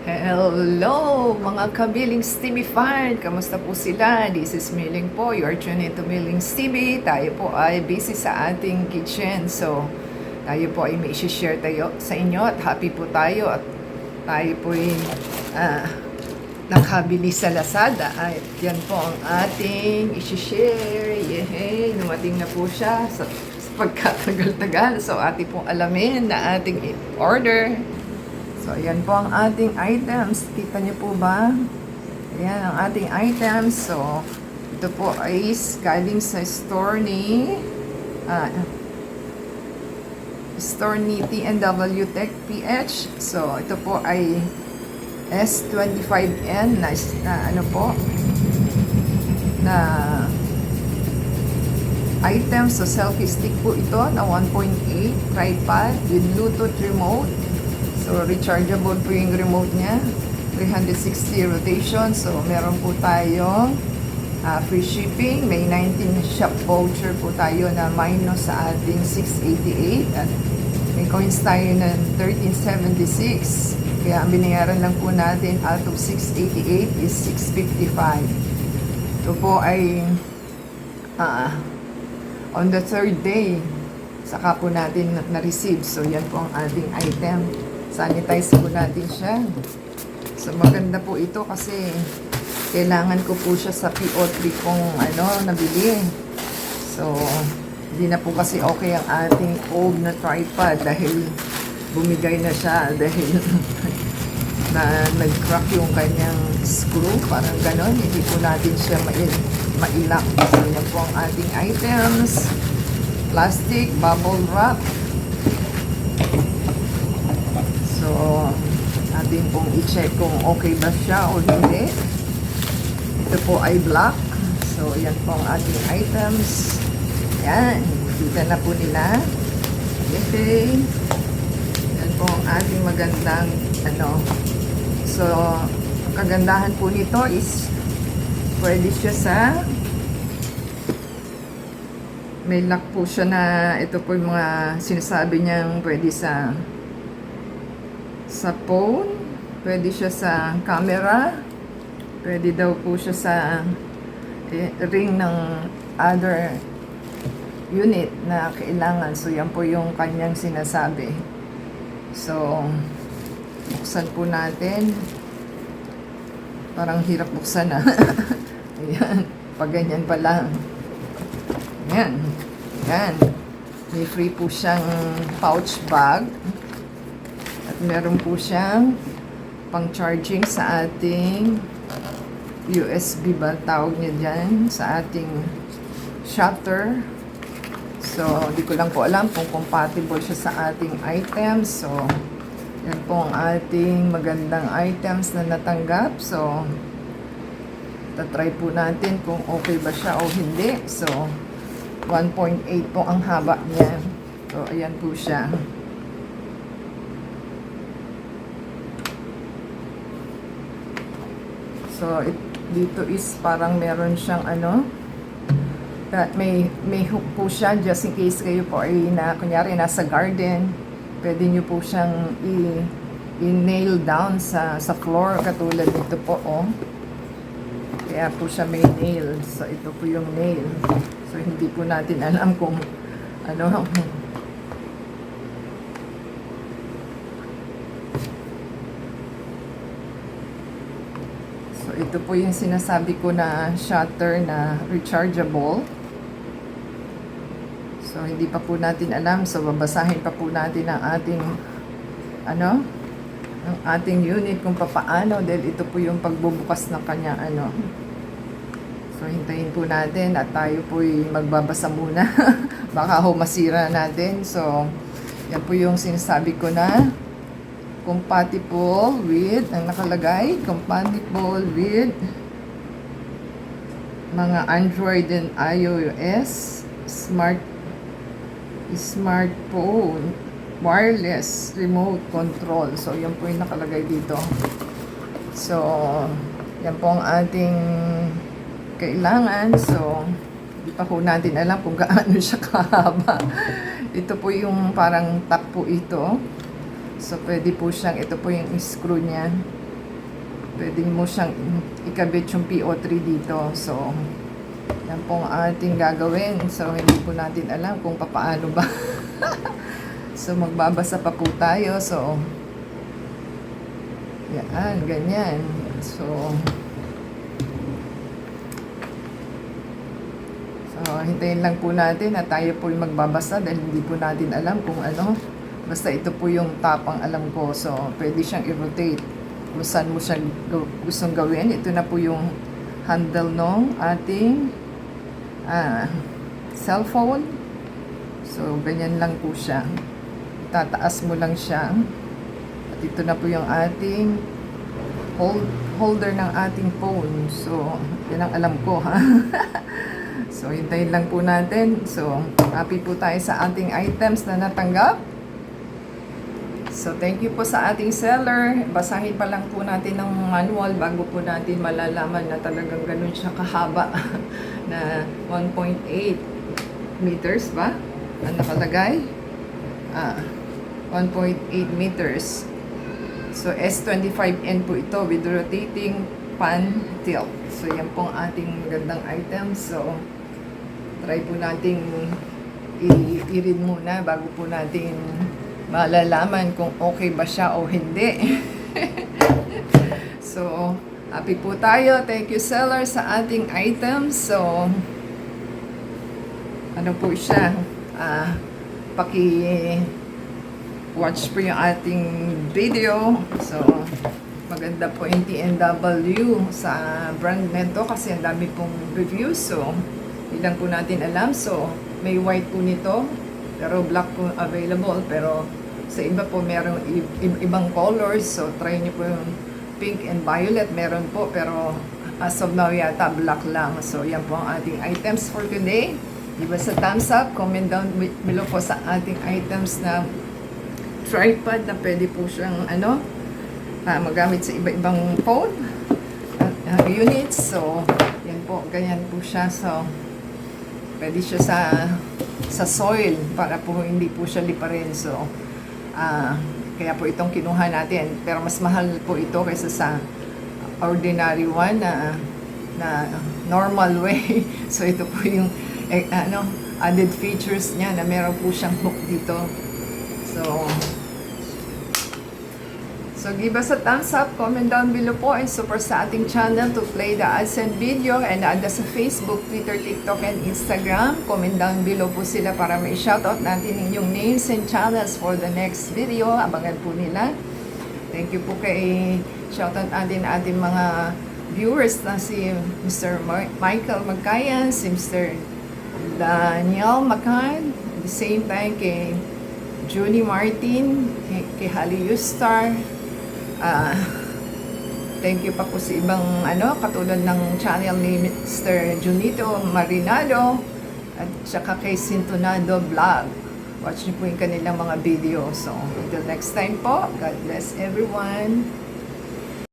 Hello, mga kabiling's TV fan! Kamusta po sila? This is Miling po. You are tuned into Miling's TV. Tayo po ay busy sa ating kitchen. So, tayo po ay may share tayo sa inyo at happy po tayo. At tayo po ay nakabili sa Lazada. At yan po ang ating i-share. Yehey! Dumating na po siya sa pagkatagal-tagal. So, ating pong alamin na ating order. So, ayan po ang ating items. Kita niyo po ba? Ayan ang ating items. So, ito po ay galing sa store ni TNW Tech PH. So, ito po ay S25N na ano po na items. So, selfie stick po ito na 1.8 tripod with Bluetooth remote. So, rechargeable po yung remote niya. 360 rotation. So, meron po tayong free shipping. May 19 shop voucher po tayo na minus sa ating 688. At may coins tayo ng 1376. Kaya ang binayaran lang po natin out of 688 is 655. Ito po ay on the third day saka po natin na-receive. So, yan po ang ating item. Sanitize po natin siya. So, maganda po ito kasi kailangan ko po siya sa PO3 kong nabili. So, hindi na po kasi okay ang ating old na tripod dahil bumigay na siya dahil na nag-crack yung kanyang screw. Parang ganon. Hindi po natin siya mailak. So, yan po ang ating items. Plastic, bubble wrap. So, atin pong i-check kung okay ba siya o hindi. Ito po ay black. So, yan po ang ating items. Yan. Kita na po nila. Okay. Yan po ang ating magandang So, ang kagandahan po nito is pwede siya sa may lock po siya na ito po yung mga sinasabi niyang pwede sa phone, pwede siya sa camera, pwede daw po siya sa ring ng other unit na kailangan. So, yan po yung kanyang sinasabi. So, buksan po natin. Parang hirap buksan na. Ayan, pag ganyan pa lang. Ayan, ayan. May free po siyang pouch bag. At meron po siyang pang-charging sa ating USB ba tawag niya dyan, sa ating shutter. So, hindi ko lang po alam kung compatible siya sa ating items. So, yan po ang ating magandang items na natanggap. So, tatry po natin kung okay ba siya o hindi. So, 1.8 po ang haba niya. So, ayan po siya. So, dito is parang meron siyang may hook po siya just in case kayo po ay kunyari nasa garden. Pwede nyo po siyang i-nail down sa floor katulad nito po, oh. Kaya po siya may nail. So, ito po yung nail. So, hindi po natin alam kung So, ito po yung sinasabi ko na shutter na rechargeable. So, hindi pa po natin alam. So, babasahin pa po natin ang ating ang ating unit kung papaano dahil ito po yung pagbubukas ng kanya So, hintayin po natin at tayo po magbabasa muna. Baka masira natin. So, yan po yung sinasabi ko na compatible with, ang nakalagay, compatible with mga Android and iOS smartphone wireless remote control. So, yan po yung nakalagay dito. So, yan po ang ating kailangan. So, hindi pa po natin alam kung gaano siya kahaba. Ito po yung parang top po ito. So, pwede po siyang, ito po yung screw niya. pwede mo siyang ikabit yung PO3 dito. So, yan pong ating gagawin. So, hindi po natin alam kung paano ba. So, magbabasa pa po tayo. So, yan, ganyan. So, hintayin lang po natin na tayo po yung magbabasa dahil hindi po natin alam kung ano. Basta ito po yung tapang alam ko. So, pwede siyang i-rotate kung saan mo siya gustong gawin. Ito na po yung handle ng ating cellphone. So, ganyan lang po siya. Tataas mo lang siya. At ito na po yung ating holder ng ating phone. So, yan ang alam ko, ha? So, hintayin lang po natin. So, happy po tayo sa ating items na natanggap. So, thank you po sa ating seller. Basahin pa lang po natin ng manual bago po natin malalaman na talagang ganun siya kahaba na 1.8 meters ba? Ang nakalagay? 1.8 meters. So, S25N po ito with rotating pan tilt. So, yan pong ating gandang item. So, try po nating i-read muna bago po natin malalaman kung okay ba siya o hindi. So, happy po tayo. Thank you, seller, sa ating items. So, ano po siya? Watch po yung ating video. So, maganda po yung TNW sa brand nito kasi ang dami pong reviews. So, ilang po natin alam. So, may white po nito. Pero black po available. Pero sa iba po merong ibang colors. So, try nyo po yung pink and violet. Meron po. Pero as of now yata black lang. So, yan po ang ating items for today. Give us a thumbs up. Comment down below po sa ating items na tripod na pwede po siyang magamit sa iba-ibang phone units. So, yan po. Ganyan po siya. So, pwede siya sa soil para po hindi po siya liparin. So, kaya po itong kinuha natin. Pero mas mahal po ito kaysa sa ordinary one na normal way. So, ito po yung added features niya na meron po siyang hook dito. So give us a thumbs up, comment down below po, and support sa ating channel to play the ads and video, and add us sa Facebook, Twitter, TikTok, and Instagram. Comment down below po sila para may shoutout natin yung names and channels for the next video. Abangan po nila. Thank you po kay shoutout natin ating mga viewers na si Mr. Michael Magkayan, si Mr. Daniel Macan, at the same time kay Junie Martin, kay Hali Yustar. Thank you pa po sa ibang katulad ng channel ni Mr. Junito Marinado at saka kay Sintonado Vlog. Watch niyo po yung kanilang mga video. So, until next time po, God bless everyone.